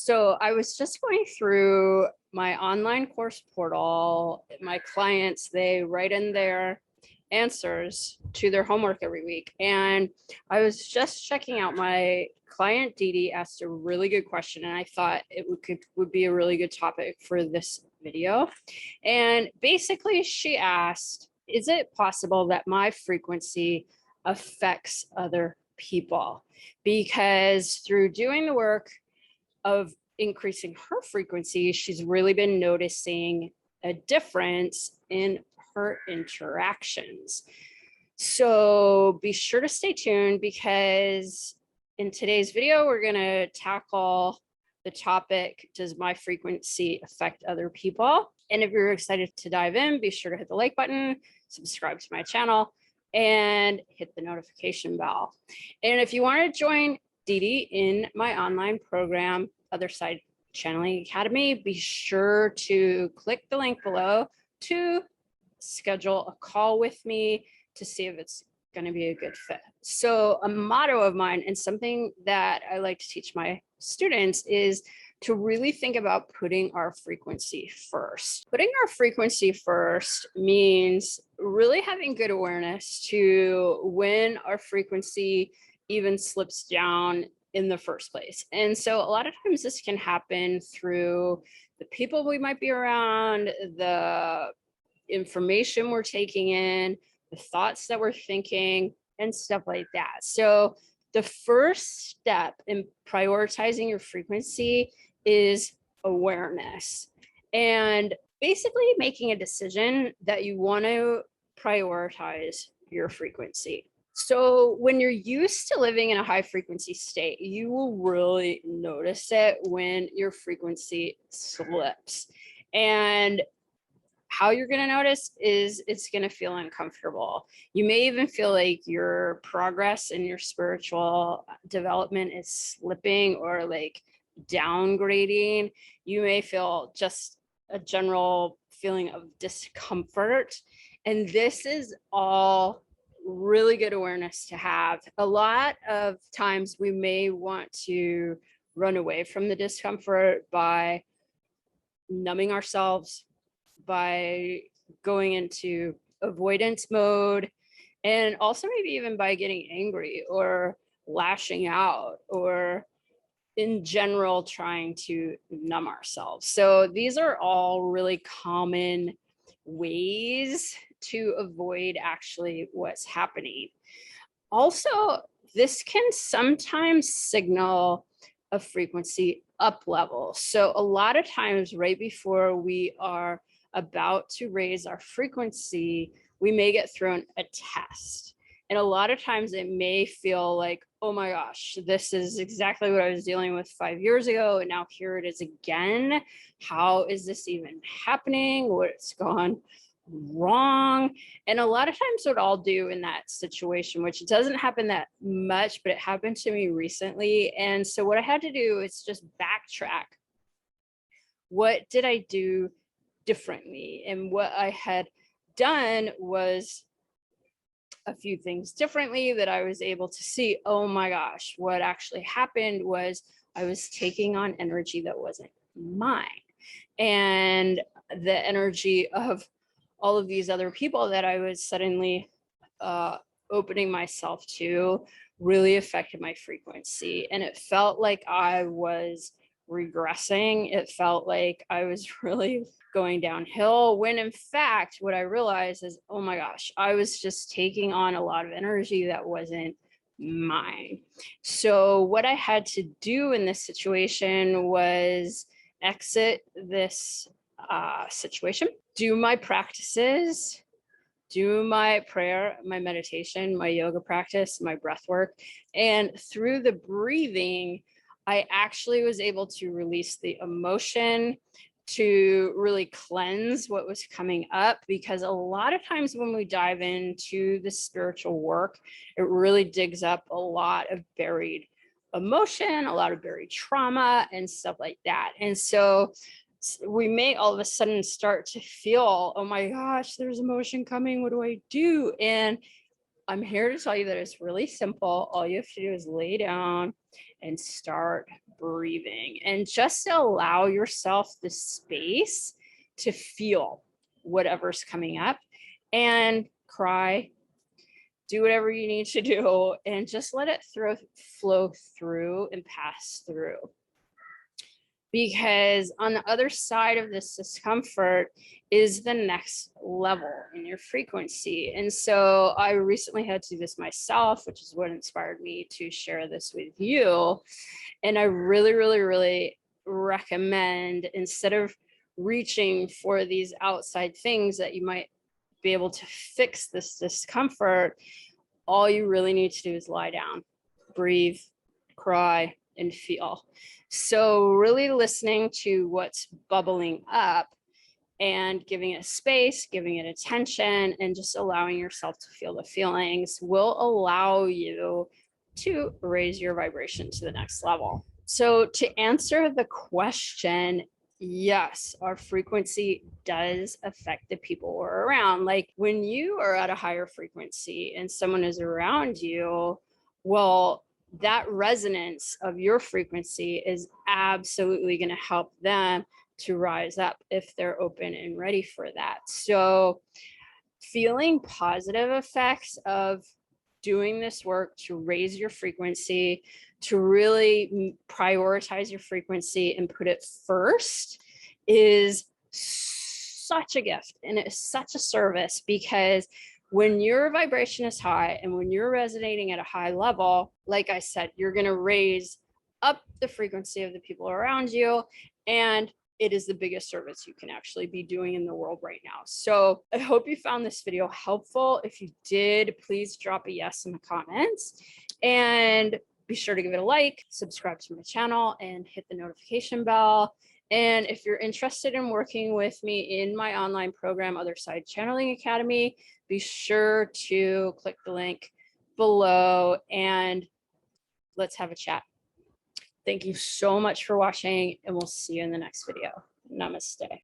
So I was just going through my online course portal. My clients, they write in their answers to their homework every week. And I was just checking out my client Dee Dee asked a really good question, and I thought it would be a really good topic for this video. And basically she asked, is it possible that my frequency affects other people? Because through doing the work of increasing her frequency, she's really been noticing a difference in her interactions. So be sure to stay tuned, because in today's video, we're going to tackle the topic, does my frequency affect other people? And if you're excited to dive in, be sure to hit the like button, subscribe to my channel, and hit the notification bell. And if you want to join Dee Dee in my online program, Other Side Channeling Academy, be sure to click the link below to schedule a call with me to see if it's going to be a good fit. So a motto of mine, and something that I like to teach my students, is to really think about putting our frequency first. Putting our frequency first means really having good awareness to when our frequency even slips down in the first place. And so a lot of times this can happen through the people we might be around, the information we're taking in, the thoughts that we're thinking, and stuff like that. So the first step in prioritizing your frequency is awareness, and basically making a decision that you want to prioritize your frequency. So when you're used to living in a high frequency state, you will really notice it when your frequency slips. And how you're going to notice is it's going to feel uncomfortable. You may even feel like your progress in your spiritual development is slipping or like downgrading. You may feel just a general feeling of discomfort. And this is all really good awareness to have. A lot of times we may want to run away from the discomfort by numbing ourselves, by going into avoidance mode, and also maybe even by getting angry or lashing out, or in general trying to numb ourselves. So these are all really common ways to avoid actually what's happening. Also, this can sometimes signal a frequency up level. So a lot of times right before we are about to raise our frequency, we may get thrown a test. And a lot of times it may feel like, oh my gosh, this is exactly what I was dealing with 5 years ago, and now here it is again. How is this even happening? What's gone wrong? And a lot of times what I'll do in that situation, which doesn't happen that much, but it happened to me recently. And so what I had to do is just backtrack. What did I do differently? And what I had done was a few things differently that I was able to see, oh my gosh, what actually happened was I was taking on energy that wasn't mine. And the energy of all of these other people that I was suddenly opening myself to really affected my frequency. And it felt like I was regressing. It felt like I was really going downhill, when in fact, what I realized is, oh my gosh, I was just taking on a lot of energy that wasn't mine. So what I had to do in this situation was exit this situation, do my practices, do my prayer, my meditation, my yoga practice, my breath work. And through the breathing, I actually was able to release the emotion, to really cleanse what was coming up, because a lot of times when we dive into the spiritual work, it really digs up a lot of buried emotion, a lot of buried trauma and stuff like that. And so we may all of a sudden start to feel, oh my gosh, there's emotion coming. What do I do? And I'm here to tell you that it's really simple. All you have to do is lay down and start breathing, and just allow yourself the space to feel whatever's coming up, and cry, do whatever you need to do, and just let it flow through and pass through. Because on the other side of this discomfort is the next level in your frequency. And so I recently had to do this myself, which is what inspired me to share this with you. And I really, really, really recommend, instead of reaching for these outside things that you might be able to fix this discomfort, all you really need to do is lie down, breathe, cry, and feel. So really listening to what's bubbling up and giving it space, giving it attention, and just allowing yourself to feel the feelings will allow you to raise your vibration to the next level. So to answer the question, yes, our frequency does affect the people we're around. Like when you are at a higher frequency and someone is around you, well, that resonance of your frequency is absolutely going to help them to rise up if they're open and ready for that. So feeling positive effects of doing this work to raise your frequency, to really prioritize your frequency and put it first, is such a gift, and it's such a service, because when your vibration is high and when you're resonating at a high level, like I said, you're going to raise up the frequency of the people around you, and it is the biggest service you can actually be doing in the world right now. So I hope you found this video helpful. If you did, please drop a yes in the comments, and be sure to give it a like, subscribe to my channel, and hit the notification bell. And if you're interested in working with me in my online program, Other Side Channeling Academy, be sure to click the link below and let's have a chat. Thank you so much for watching, and we'll see you in the next video. Namaste.